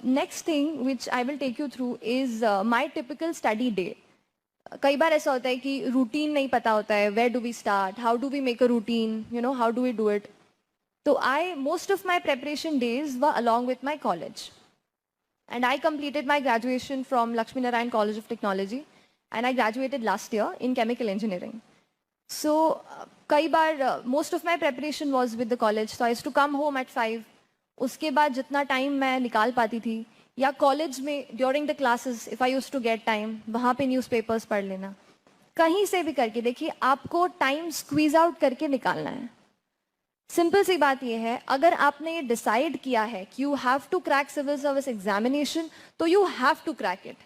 Next thing which I will take you through is my typical study day. कई बार ऐसा होता है कि रूटीन नहीं पता होता है, where do we start, how do we make a routine, you know, how do we do it. तो I most of my preparation days were along with my college. And I completed my graduation from Lakshmi Narayan College of Technology, and I graduated last year in chemical engineering. So कई बार most of my preparation was with the college, so I used to come home at 5. उसके बाद जितना time मैं निकाल पाती थी, या college में during the classes if I use to get time, वहाँ पे न्यूज़पेपर्स पढ़ लेना. कहीं से भी करके देखिए, आपको टाइम स्क्वीज आउट करके निकालना है. सिंपल सी बात यह है, अगर आपने ये डिसाइड किया है कि you have to crack civil service examination, तो you have to crack it.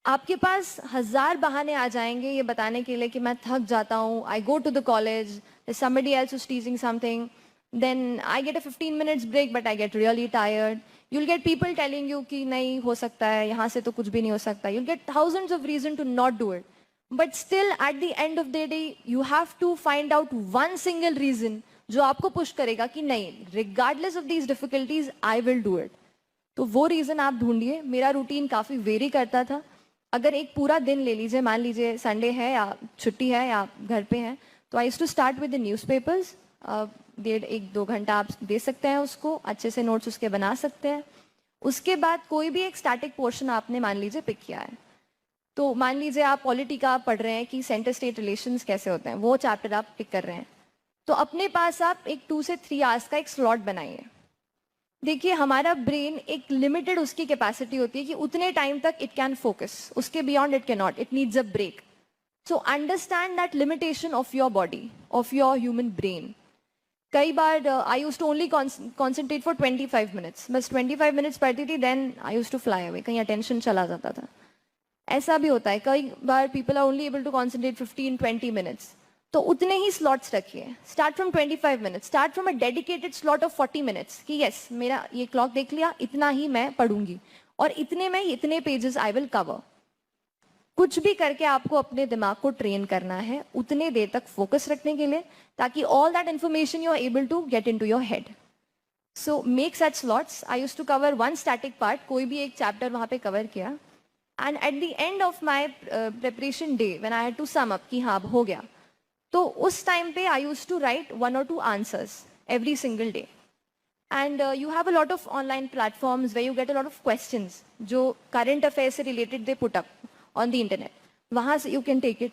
आपके पास 1000 बहाने आ जाएंगे ये बताने के लिए कि मैं थक जाता हूँ, I go to the college, somebody else who's teaching something, then I get a 15 minutes break but I get really tired. You'll get people telling you कि नहीं हो सकता है, यहाँ से तो कुछ भी नहीं हो सकता. You'll get thousands of reasons to not do it. But still at the end of the day, you have to find out one single reason जो आपको पुश करेगा कि नहीं, regardless of these difficulties, I will do it. तो वो reason आप ढूंढिए. मेरा रूटीन काफ़ी वेरी करता था. अगर एक पूरा दिन ले लीजिए, मान लीजिए संडे है या छुट्टी है या घर पे हैं, तो I use to start with the newspapers. 1.5-2 घंटा आप दे सकते हैं उसको, अच्छे से नोट्स उसके बना सकते हैं. उसके बाद कोई भी एक स्टैटिक पोर्शन आपने मान लीजिए पिक किया है, तो मान लीजिए आप पॉलिटी का पढ़ रहे हैं कि सेंटर स्टेट रिलेशंस कैसे होते हैं, वो चैप्टर आप पिक कर रहे हैं, तो अपने पास आप एक 2 से 3 आवर्स का एक स्लॉट बनाइए. देखिए, हमारा ब्रेन एक लिमिटेड उसकी कैपेसिटी होती है कि उतने टाइम तक इट कैन फोकस, उसके beyond it can not, it needs a break. So understand that limitation of your body, of your human brain. कई बार I use to only concentrate for 25 minutes, बस 25 minutes पढ़ती थी, then I use to fly away, कहीं attention चला जाता था. ऐसा भी होता है, कई बार people are only able to concentrate 15-20 minutes. तो उतने ही स्लॉट्स रखिए. Start from 25 minutes, start from a dedicated slot of 40 minutes कि यस, मेरा ये क्लॉक देख लिया, इतना ही मैं पढ़ूंगी और इतने में इतने पेजेस आई विल कवर. कुछ भी करके आपको अपने दिमाग को ट्रेन करना है उतने देर तक फोकस रखने के लिए, ताकि all that information you are able to get in to your head. So make such slots. I use to cover one static part, कोई भी एक चैप्टर वहाँ पे कवर किया, and at the end of my preparation day when I had to sum up कि हाँ अब हो गया, तो उस टाइम पे I use to write 1 or 2 answers every single day. And you have a lot of online platforms where you get a lot of questions जो current affair से related they put up on the internet. वहाँ से you can take it,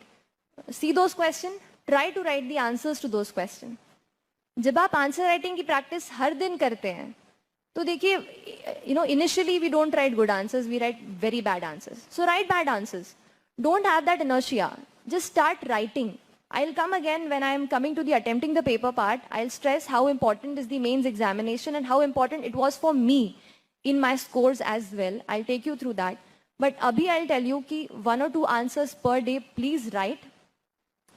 see those question, try to write the answers to those question. जब आप answer writing की practice हर दिन करते हैं, तो देखिए, you know, initially we don't write good answers, we write very bad answers. So write bad answers, don't have that inertia, just start writing. I'll come again when I'm coming to the attempting the paper part. I'll stress how important is the mains examination and how important it was for me in my scores as well. I'll take you through that. But abhi I'll tell you कि 1 or 2 answers per day please write.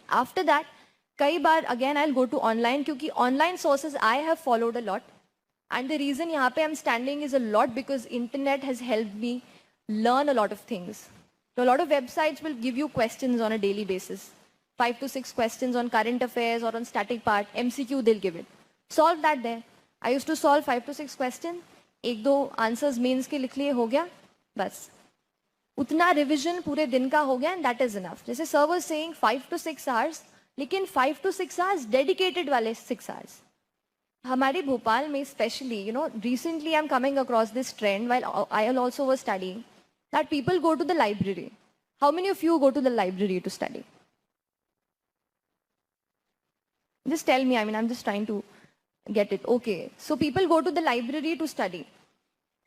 After that, कई बार again I'll go to online, क्योंकि online sources I have followed a lot. And the reason यहाँ पे I'm standing is a lot because internet has helped me learn a lot of things. So a lot of websites will give you questions on a daily basis. 5 to 6 questions on current affairs or on static part, MCQ they'll give it. Solve that there. I used to solve 5 to 6 questions. 1-2 answers mains के लिख लिए, हो गया बस. उतना revision पूरे दिन का हो गया एंड दैट इज इनफ. जैसे sir was saying 5 to 6 hours, लेकिन 5 to 6 आवर्स डेडिकेटेड वाले 6 आवर्स. हमारे भोपाल में specially, you know, recently I am coming across this trend while I also was studying, that people go to the library. How many of you go to the library to study? Just tell me, I mean, I'm just trying to get it. Okay, so people go to the library to study.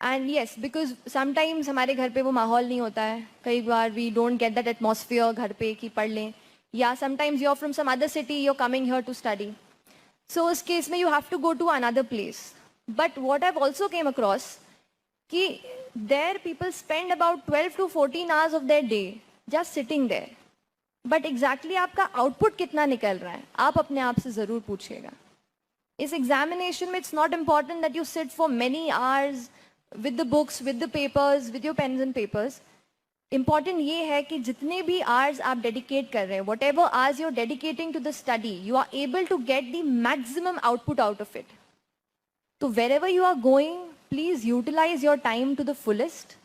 And yes, because sometimes हमारे घर पे वो माहौल नहीं होता है, कई बार we don't get that atmosphere घर पे कि पढ़ लें, या sometimes you're from some other city, you're coming here to study. So उस केस में you have to go to another place. But what I've also came across कि there people spend about 12 to 14 hours of their day just sitting there. But exactly आपका output कितना निकल रहा है, आप अपने आप से ज़रूर पूछिएगा. इस एग्जामिनेशन में it's not important that you sit for many hours with the books, with the papers, with your pens and papers. Important ये है कि जितने भी आवर्स आप डेडिकेट कर रहे हैं, whatever hours you are dedicating to the study, you are able to get the maximum output out of it. तो wherever you are going, please utilise your time to the fullest.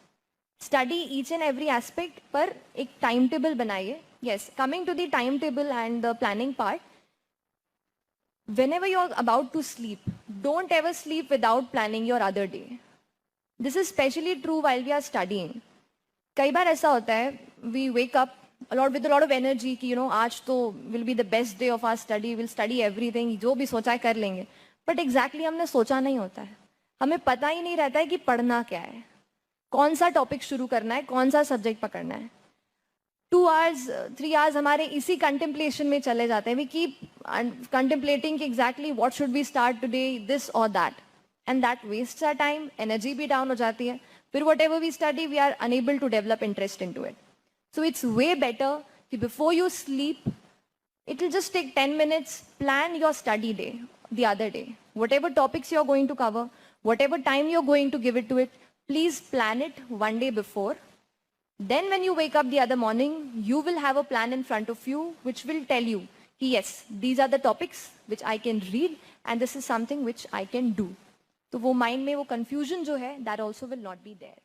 Study each and every aspect, पर एक time table बनाइए. Yes, coming to the timetable and the planning part, whenever you're about to sleep, don't ever sleep without planning your other day. This is especially true while we are studying. कई बार ऐसा होता है, we wake up with a lot of energy कि आज तो will be the best day of our study, we'll study everything, जो भी सोचा है कर लेंगे. But exactly हमने सोचा नहीं होता है. हमें पता ही नहीं रहता है कि पढ़ना क्या है, कौन सा टॉपिक शुरू करना है, कौन सा सब्जेक्ट पकड़ना है. 2 hours, 3 hours हमारे इसी कंटेम्पलेशन में चले जाते हैं. वी कीप कंटेम्पलेटिंग कि exactly what should we start today, this और that, and that wastes our time. Energy भी डाउन हो जाती है. फिर whatever we study we are unable to develop interest in to it. So it's way better कि before you sleep, it will just take 10 minutes, plan your study day the other day. Whatever topics you're going to cover, whatever time you're going to give it to it, please plan it one day before. Then when you wake up the other morning, you will have a plan in front of you which will tell you, yes, these are the topics which I can read and this is something which I can do. तो वो mind में वो confusion जो है, that also will not be there.